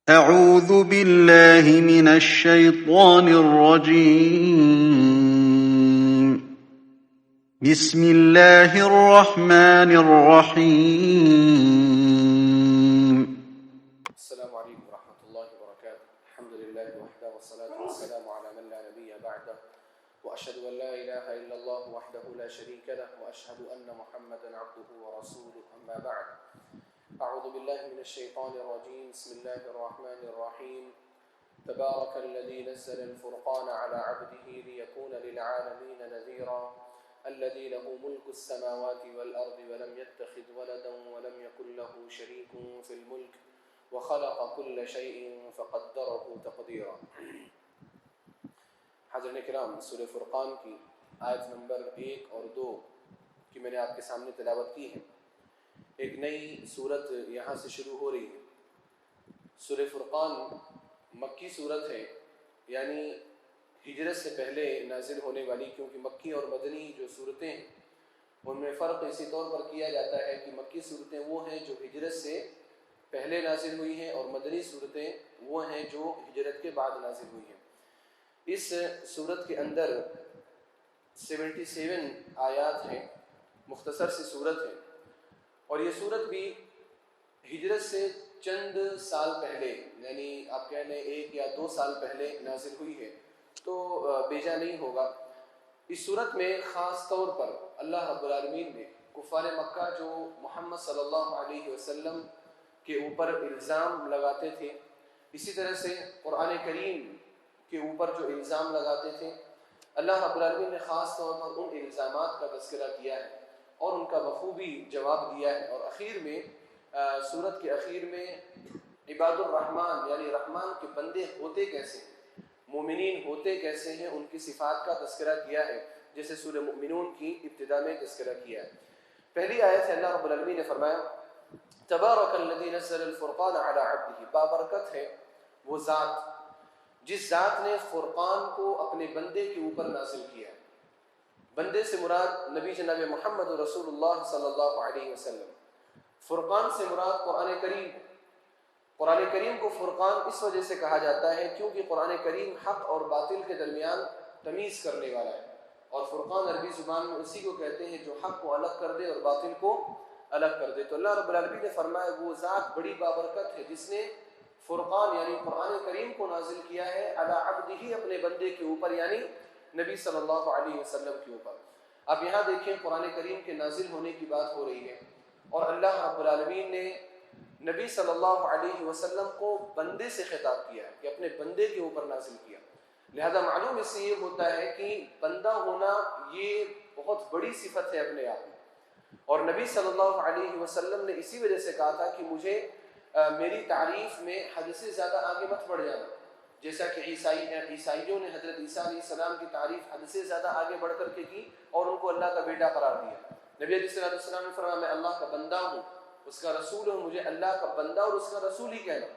أعوذ بالله من الشيطان الرجيم. بسم الله الرحمن الرحيم. السلام عليكم ورحمة الله وبركاته. الحمد لله وحده والصلاة والسلام على من لا نبي بعده وأشهد أن لا إله إلا الله وحده لا شريك له وأشهد أن محمدا عبده ورسوله أما بعد. أعوذ بالله من الشيطان الرجيم. بسم الله الرحمن الرحيم. تبارك الذي نزل الفرقان على عبده ليكون للعالمين نذيرا الذي له ملك السماوات والأرض ولم يتخذ ولدا ولم يكن له شريك في الملك وخلق كل شيء فقدره تقديرا. حضرین کرام، سورہ فرقان کی آیت نمبر 1 اور 2 کی میں نے آپ کے سامنے تلاوت کی ہے. ایک نئی سورت یہاں سے شروع ہو رہی ہے. سورہ فرقان مکی سورت ہے، یعنی ہجرت سے پہلے نازل ہونے والی، کیونکہ مکی اور مدنی جو صورتیں ہیں ان میں فرق اسی طور پر کیا جاتا ہے کہ مکی صورتیں وہ ہیں جو ہجرت سے پہلے نازل ہوئی ہیں اور مدنی صورتیں وہ ہیں جو ہجرت کے بعد نازل ہوئی ہیں. اس صورت کے اندر 77 آیات ہیں، مختصر سی صورت ہے، اور یہ صورت بھی ہجرت سے چند سال پہلے، یعنی آپ کہہ لیں 1 یا 2 سال پہلے نازل ہوئی ہے، تو بیجا نہیں ہوگا. اس صورت میں خاص طور پر اللہ رب العالمین نے کفار مکہ جو محمد صلی اللہ علیہ وسلم کے اوپر الزام لگاتے تھے، اسی طرح سے قرآن کریم کے اوپر جو الزام لگاتے تھے، اللہ رب العالمین نے خاص طور پر ان الزامات کا تذکرہ کیا ہے اور ان کا بخوبی جواب دیا ہے. اور اخیر میں سورت کے اخیر میں عباد الرحمن یعنی رحمان کے بندے ہوتے کیسے ہیں، مومنین ہوتے کیسے ہیں، ان کی صفات کا تذکرہ کیا ہے، جیسے سورہ مؤمنون کی ابتدا میں تذکرہ کیا ہے. پہلی آیت ہے، اللہ رب العالمین نے فرمایا تبارک الذی نزل الفرقان علی عبدہ، بابرکت ہے وہ ذات جس ذات نے فرقان کو اپنے بندے کے اوپر نازل کیا. بندے سے مراد نبی جناب محمد رسول اللہ صلی اللہ علیہ وسلم. فرقان سے مراد قرآن کریم ہے. قرآن کریم کو فرقان اس وجہ سے کہا جاتا ہے کیونکہ قرآن کریم حق اور باطل کے درمیان تمیز کرنے والا ہے، اور فرقان عربی زبان میں اسی کو کہتے ہیں جو حق کو الگ کر دے اور باطل کو الگ کر دے. تو اللہ رب العالمین نے فرمایا وہ ذات بڑی بابرکت ہے جس نے فرقان یعنی قرآن کریم کو نازل کیا ہے علی عبدہ، اپنے بندے کے اوپر، یعنی نبی صلی اللہ علیہ وسلم کے اوپر. اب یہاں دیکھیں قرآن کریم کے نازل ہونے کی بات ہو رہی ہے، اور اللہ رب العالمین نے نبی صلی اللہ علیہ وسلم کو بندے سے خطاب کیا ہے کہ اپنے بندے کے اوپر نازل کیا. لہذا معلوم اس سے یہ ہوتا ہے کہ بندہ ہونا یہ بہت بڑی صفت ہے اپنے آپ میں، اور نبی صلی اللہ علیہ وسلم نے اسی وجہ سے کہا تھا کہ مجھے میری تعریف میں حد سے زیادہ آگے مت بڑھ جانا. جیسا کہ عیسائیوں نے حضرت عیسیٰ علیہ السلام کی تعریف حد سے زیادہ آگے بڑھ کر کے کی اور ان کو اللہ کا بیٹا قرار دیا. نبی علیہ السلام نے فرمایا میں اللہ کا بندہ ہوں، اس کا رسول ہوں، مجھے اللہ کا بندہ اور اس کا رسول ہی کہنا.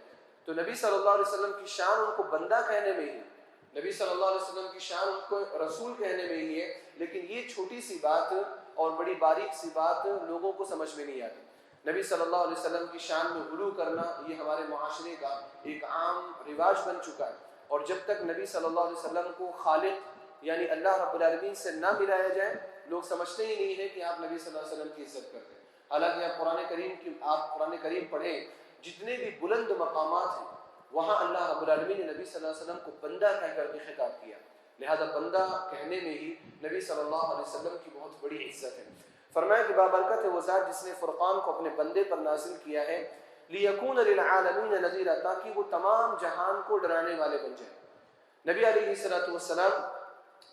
تو نبی صلی اللہ علیہ وسلم کی شان ان کو بندہ کہنے میں ہی، نبی صلی اللہ علیہ وسلم کی شان ان کو رسول کہنے میں ہی ہے. لیکن یہ چھوٹی سی بات اور بڑی باریک سی بات لوگوں کو سمجھ میں نہیں آتی. نبی صلی اللہ علیہ وسلم کی شان میں غلو کرنا یہ ہمارے معاشرے کا ایک عام رواج بن چکا ہے، اور جب تک نبی صلی اللہ علیہ وسلم کو خالق یعنی اللہ رب العالمین سے نہ ملایا جائے، لوگ سمجھتے ہی نہیں ہے کہ آپ نبی صلی اللہ علیہ وسلم کی عزت کرتے ہیں. حالانکہ آپ قرآن کریم پڑھیں، جتنے بھی بلند مقامات ہیں وہاں اللہ رب العالمین نے نبی صلی اللہ علیہ وسلم کو بندہ کہہ کر کے خطاب کیا. لہذا بندہ کہنے میں ہی نبی صلی اللہ علیہ وسلم کی بہت بڑی عزت ہے. فرمایا کہ بابرکت ہے وہ ذات جس نے فرقان کو اپنے بندے پر نازل کیا ہے لیکون للعالمین نذیرا، تاکہ وہ تمام جہان کو ڈرانے والے بن جائے. نبی علیہ السلام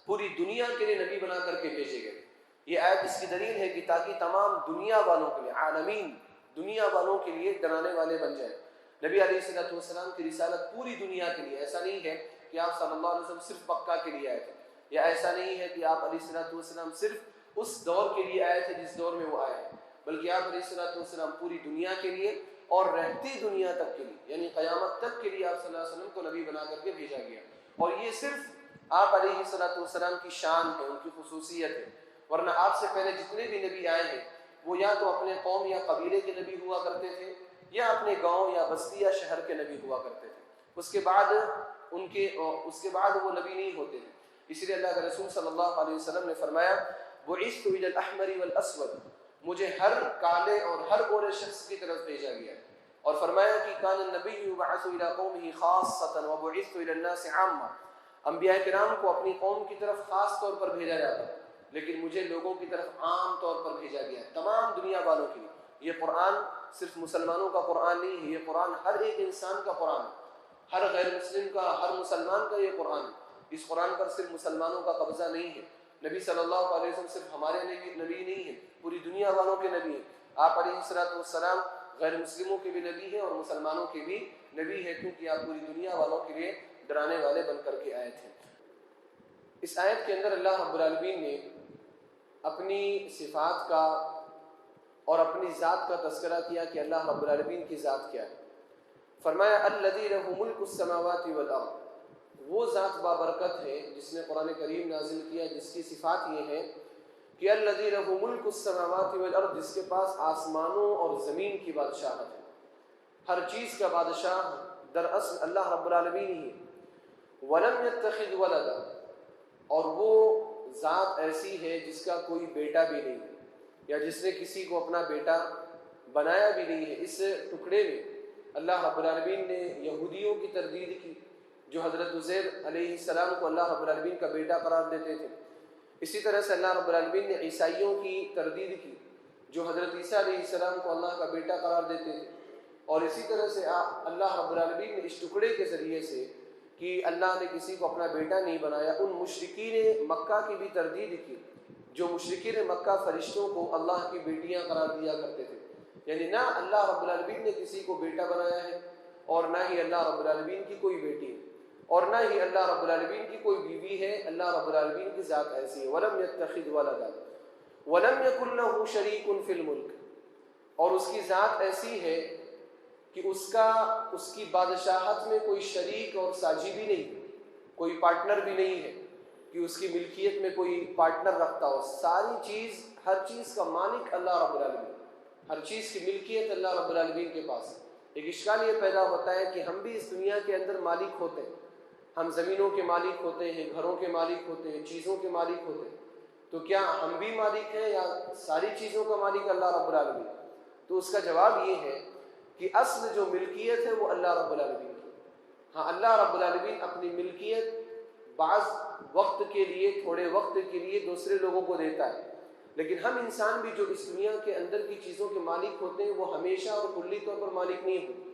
پوری دنیا کے لیے نبی بنا کر کے بھیجے گئے. یہ آیت اس کی دلیل ہے کہ تاکہ تمام دنیا والوں کے لیے، عالمین دنیا والوں کے لیے ڈرانے والے بن جائیں. نبی علیہ السلام کی رسالت پوری دنیا کے لیے. ایسا نہیں ہے کہ آپ صلی اللہ علیہ وسلم صرف مکہ کے لیے آئے تھے، یا ایسا نہیں ہے کہ آپ علیہ السلام صرف اس دور کے لیے آئے تھے جس دور میں وہ آئے ہیں، بلکہ آپ علیہ السلام پوری دنیا کے لیے اور رہتی دنیا تک کے لیے، یعنی قیامت تک کے لیے آپ صلی اللہ علیہ وسلم کو نبی بنا کر کے بھیجا گیا. اور یہ صرف آپ علیہ السلام کی شان ہے، ان کی خصوصیت ہے. ورنہ آپ سے پہلے جتنے بھی نبی آئے ہیں وہ یا تو اپنے قوم یا قبیلے کے نبی ہوا کرتے تھے، یا اپنے گاؤں یا بستی یا شہر کے نبی ہوا کرتے تھے. اس کے بعد وہ نبی نہیں ہوتے تھے. اسی لیے اللہ کے رسول صلی اللہ علیہ وسلم نے فرمایا بعثت الی الاحمر والاسود، مجھے ہر کالے اور ہر گورے شخص کی طرف بھیجا گیا. اور فرمایا کہ کان النبی یبعث الی قومه خاصۃ وبعثت الی الناس عامہ، انبیاء کرام کو اپنی قوم کی طرف خاص طور پر بھیجا جاتا ہے، لیکن مجھے لوگوں کی طرف عام طور پر بھیجا گیا، تمام دنیا والوں کے لیے. یہ قرآن صرف مسلمانوں کا قرآن نہیں ہے، یہ قرآن ہر ایک انسان کا قرآن ہے، ہر غیر مسلم کا، ہر مسلمان کا یہ قرآن ہے. اس قرآن پر صرف مسلمانوں کا قبضہ نہیں ہے. نبی صلی اللہ علیہ وسلم صرف ہمارے نبی نہیں ہیں، پوری دنیا والوں کے نبی ہیں. آپ علیہ الصلوۃ والسلام غیر مسلموں کے بھی نبی ہیں اور مسلمانوں کے بھی نبی ہیں، کیونکہ آپ پوری دنیا والوں کے لیے ڈرانے والے بن کر کے آئے تھے. اس آیت کے اندر اللہ رب العالمین نے اپنی صفات کا اور اپنی ذات کا تذکرہ کیا کہ اللہ رب العالمین کی ذات کیا ہے. فرمایا الذی لہ ملک السماوات والارض، وہ ذات بابرکت ہے جس نے قرآن کریم نازل کیا، جس کی صفات یہ ہے کہ الذی لہ ملک السماوات والارض، جس کے پاس آسمانوں اور زمین کی بادشاہت ہے. ہر چیز کا بادشاہ دراصل اللہ رب العالمین ہی ہے. ولم یتخذ ولدا، اور وہ ذات ایسی ہے جس کا کوئی بیٹا بھی نہیں ہے، یا جس نے کسی کو اپنا بیٹا بنایا بھی نہیں ہے. اس ٹکڑے میں اللہ رب العالمین نے یہودیوں کی تردید کی جو حضرت عزیر علیہ السلام کو اللہ رب العالمین کا بیٹا قرار دیتے تھے. اسی طرح سے اللہ رب العالمین نے عیسائیوں کی تردید کی جو حضرت عیسیٰ علیہ السلام کو اللہ کا بیٹا قرار دیتے تھے. اور اسی طرح سے اللہ رب العالمین نے اس ٹکڑے کے ذریعے سے کہ اللہ نے کسی کو اپنا بیٹا نہیں بنایا، ان مشرکین مکہ کی بھی تردید کی جو مشرکین مکہ فرشتوں کو اللہ کی بیٹیاں قرار دیا کرتے تھے. یعنی نہ اللہ رب العالمین نے کسی کو بیٹا بنایا ہے، اور نہ ہی اللہ رب العالمین کی کوئی بیٹی ہے، اور نہ ہی اللہ رب العالمین کی کوئی بیوی ہے. اللہ رب العالمین کی ذات ایسی ہے. ولم یتخذ ولدا ولم یکن لہ شریک فی الملک، اور اس کی ذات ایسی ہے کہ اس کی بادشاہت میں کوئی شریک اور ساجی بھی نہیں، کوئی پارٹنر بھی نہیں ہے کہ اس کی ملکیت میں کوئی پارٹنر رکھتا ہو. ساری چیز، ہر چیز کا مالک اللہ رب العالمین، ہر چیز کی ملکیت اللہ رب العالمین کے پاس. ایک اشکال یہ پیدا ہوتا ہے کہ ہم بھی اس دنیا کے اندر مالک ہوتے ہیں، ہم زمینوں کے مالک ہوتے ہیں، گھروں کے مالک ہوتے ہیں، چیزوں کے مالک ہوتے ہیں. تو کیا ہم بھی مالک ہیں یا ساری چیزوں کا مالک اللہ رب العالمین؟ تو اس کا جواب یہ ہے کہ اصل جو ملکیت ہے وہ اللہ رب العالمین کی. ہاں، اللہ رب العالمین اپنی ملکیت بعض وقت کے لیے، تھوڑے وقت کے لیے دوسرے لوگوں کو دیتا ہے، لیکن ہم انسان بھی جو اس دنیا کے اندر کی چیزوں کے مالک ہوتے ہیں وہ ہمیشہ اور کلی طور پر مالک نہیں ہوتے.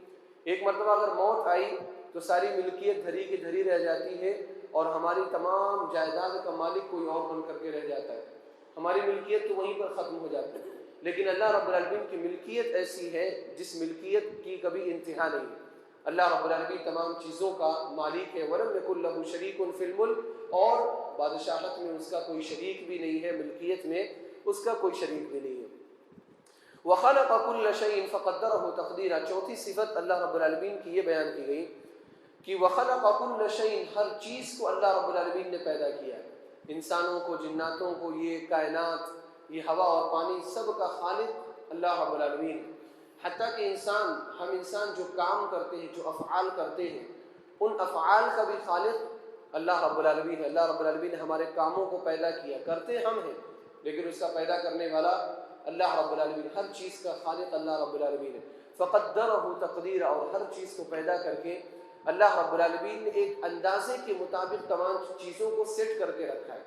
ایک مرتبہ اگر موت آئی تو ساری ملکیت دھری کی دھری رہ جاتی ہے اور ہماری تمام جائیداد کا مالک کوئی اور بن کر کے رہ جاتا ہے. ہماری ملکیت تو وہیں پر ختم ہو جاتی ہے. لیکن اللہ رب العالمین کی ملکیت ایسی ہے جس ملکیت کی کبھی انتہا نہیں ہے. اللہ رب العالمین تمام چیزوں کا مالک ہے. ولم یکن لہ شریک فی الملک، اور بادشاہت میں اس کا کوئی شریک بھی نہیں ہے، ملکیت میں اس کا کوئی شریک بھی نہیں ہے. وخلق كل شيء فقدره تقديرا، چوتھی صفت اللہ رب العالمین کی یہ بیان کی گئی کہ وخلق كل شيء، ہر چیز کو اللہ رب العالمین نے پیدا کیا. انسانوں کو، جناتوں کو، یہ کائنات، یہ ہوا اور پانی، سب کا خالق اللہ رب العالمین ہے. حتیٰ کہ ہم انسان جو کام کرتے ہیں، جو افعال کرتے ہیں، ان افعال کا بھی خالق اللہ رب العالمین ہے. اللہ رب العالمین نے ہمارے کاموں کو پیدا کیا، کرتے ہم ہیں لیکن اس کا پیدا کرنے والا اللہ رب العالمین، ہر چیز کا خالق اللہ رب العالمین ہے. فقدرہ تقدیرا، اور ہر چیز کو پیدا کر کے اللہ رب العالمین نے ایک اندازے کے مطابق تمام چیزوں کو سیٹ کر کے رکھا ہے.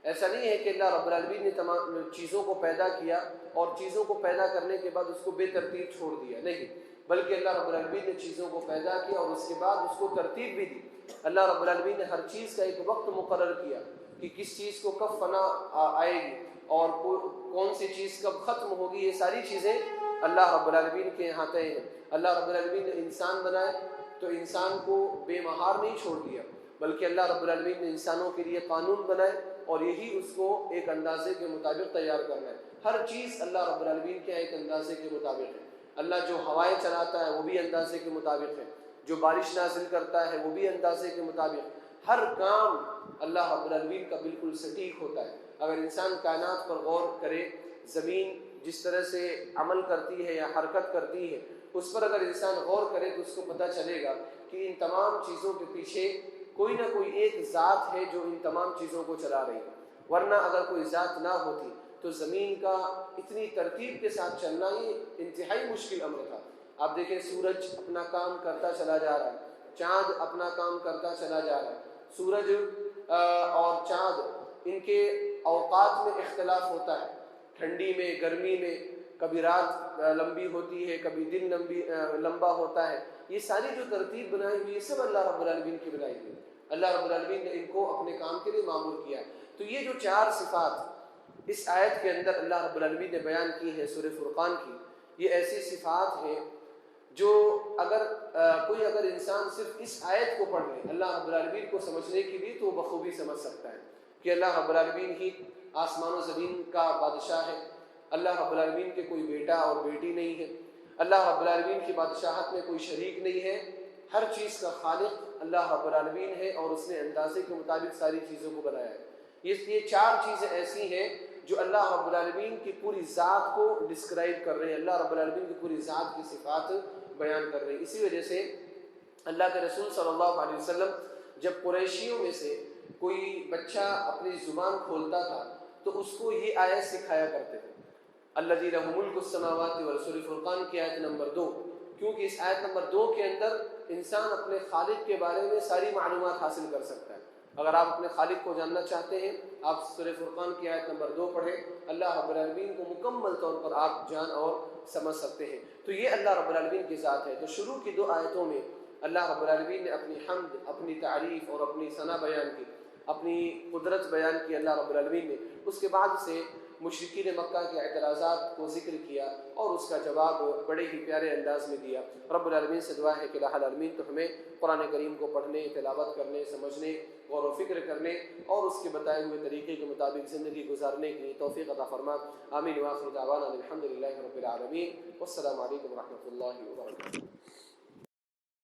ایسا نہیں ہے کہ اللہ رب العالمین نے تمام چیزوں کو پیدا کیا اور چیزوں کو پیدا کرنے کے بعد اس کو بے ترتیب چھوڑ دیا، نہیں، بلکہ اللہ رب العالمین نے چیزوں کو پیدا کیا اور اس کے بعد اس کو ترتیب بھی دی. اللہ رب العالمین نے ہر چیز کا ایک وقت مقرر کیا کہ کس چیز کو کب فنا آئے گی اور کون سی چیز کب ختم ہوگی. یہ ساری چیزیں اللہ رب العالمین کے یہاں طے ہیں. اللہ رب العالمین نے انسان بنائے تو انسان کو بے مہار نہیں چھوڑ دیا، بلکہ اللہ رب العالمین نے انسانوں کے لیے قانون بنائے اور یہی اس کو ایک اندازے کے مطابق تیار کرنا ہے. ہر چیز اللہ رب العالمین کے ایک اندازے کے مطابق ہے. اللہ جو ہوائیں چلاتا ہے وہ بھی اندازے کے مطابق ہے، جو بارش نازل کرتا ہے وہ بھی اندازے کے مطابق. ہر کام اللہ رب العالمین کا بالکل سٹیک ہوتا ہے. اگر انسان کائنات پر غور کرے، زمین جس طرح سے عمل کرتی ہے یا حرکت کرتی ہے، اس پر اگر انسان غور کرے تو اس کو پتہ چلے گا کہ ان تمام چیزوں کے پیچھے کوئی نہ کوئی ایک ذات ہے جو ان تمام چیزوں کو چلا رہی ہے، ورنہ اگر کوئی ذات نہ ہوتی تو زمین کا اتنی ترتیب کے ساتھ چلنا یہ انتہائی مشکل امر تھا۔ آپ دیکھیں سورج اپنا کام کرتا چلا جا رہا ہے، چاند اپنا کام کرتا چلا جا رہا ہے، سورج اور چاند ان کے اوقات میں اختلاف ہوتا ہے، ٹھنڈی میں، گرمی میں، کبھی رات لمبی ہوتی ہے، کبھی دن لمبا ہوتا ہے۔ یہ ساری جو ترتیب بنائی ہوئی ہے سب اللہ رب العالمین کی بنائی ہوئی ہے، اللہ رب العالمین نے ان کو اپنے کام کے لیے معمور کیا ہے۔ تو یہ جو 4 صفات اس آیت کے اندر اللہ رب العالمین نے بیان کی ہے سورہ فرقان کی، یہ ایسی صفات ہیں جو اگر انسان صرف اس آیت کو پڑھ لے اللہ رب العالمین کو سمجھنے کے لیے تو وہ بخوبی سمجھ سکتا ہے کہ اللہ رب العالمین ہی آسمان و زمین کا بادشاہ ہے، اللہ رب العالمین کے کوئی بیٹا اور بیٹی نہیں ہے، اللہ رب العالمین کی بادشاہت میں کوئی شریک نہیں ہے، ہر چیز کا خالق اللہ رب العالمین ہے اور اس نے اندازے کے مطابق ساری چیزوں کو بنایا ہے۔ یہ 4 چیزیں ایسی ہیں جو اللہ رب العالمین کی پوری ذات کو ڈسکرائب کر رہے ہیں، اللہ رب العالمین کی پوری ذات کی صفات بیان کر رہے ہیں۔ اسی وجہ سے اللہ کے رسول صلی اللہ علیہ وسلم جب قریشیوں میں سے کوئی بچہ اپنی زبان کھولتا تھا تو اس کو یہ آیت سکھایا کرتے تھے، الذی لہ ملک السماوات والارض، سورہ فرقان کی آیت نمبر 2، کیونکہ اس آیت نمبر 2 کے اندر انسان اپنے خالق کے بارے میں ساری معلومات حاصل کر سکتا ہے۔ اگر آپ اپنے خالق کو جاننا چاہتے ہیں آپ سورہ فرقان کی آیت نمبر 2 پڑھیں، اللہ رب العالمین کو مکمل طور پر آپ جان اور سمجھ سکتے ہیں۔ تو یہ اللہ رب العالمین کی ذات ہے۔ تو شروع کی 2 آیتوں میں اللہ رب العالمین نے اپنی حمد، اپنی تعریف اور اپنی ثنا بیان کی، اپنی قدرت بیان کی اللہ رب العالمین نے۔ اس کے بعد سے مشرکین مکہ کے اعتراضات کو ذکر کیا اور اس کا جواب بڑے ہی پیارے انداز میں دیا۔ رب العالمین سے دعا ہے کہ الہ العالمین تو ہمیں قرآن کریم کو پڑھنے، تلاوت کرنے، سمجھنے، غور و فکر کرنے اور اس کے بتائے ہوئے طریقے کے مطابق زندگی گزارنے کی توفیق عطا فرما۔ آمین۔ وآخر دعوانا الحمد للہ رب العالمین، والسلام علیکم ورحمۃ اللہ وبرکاتہ۔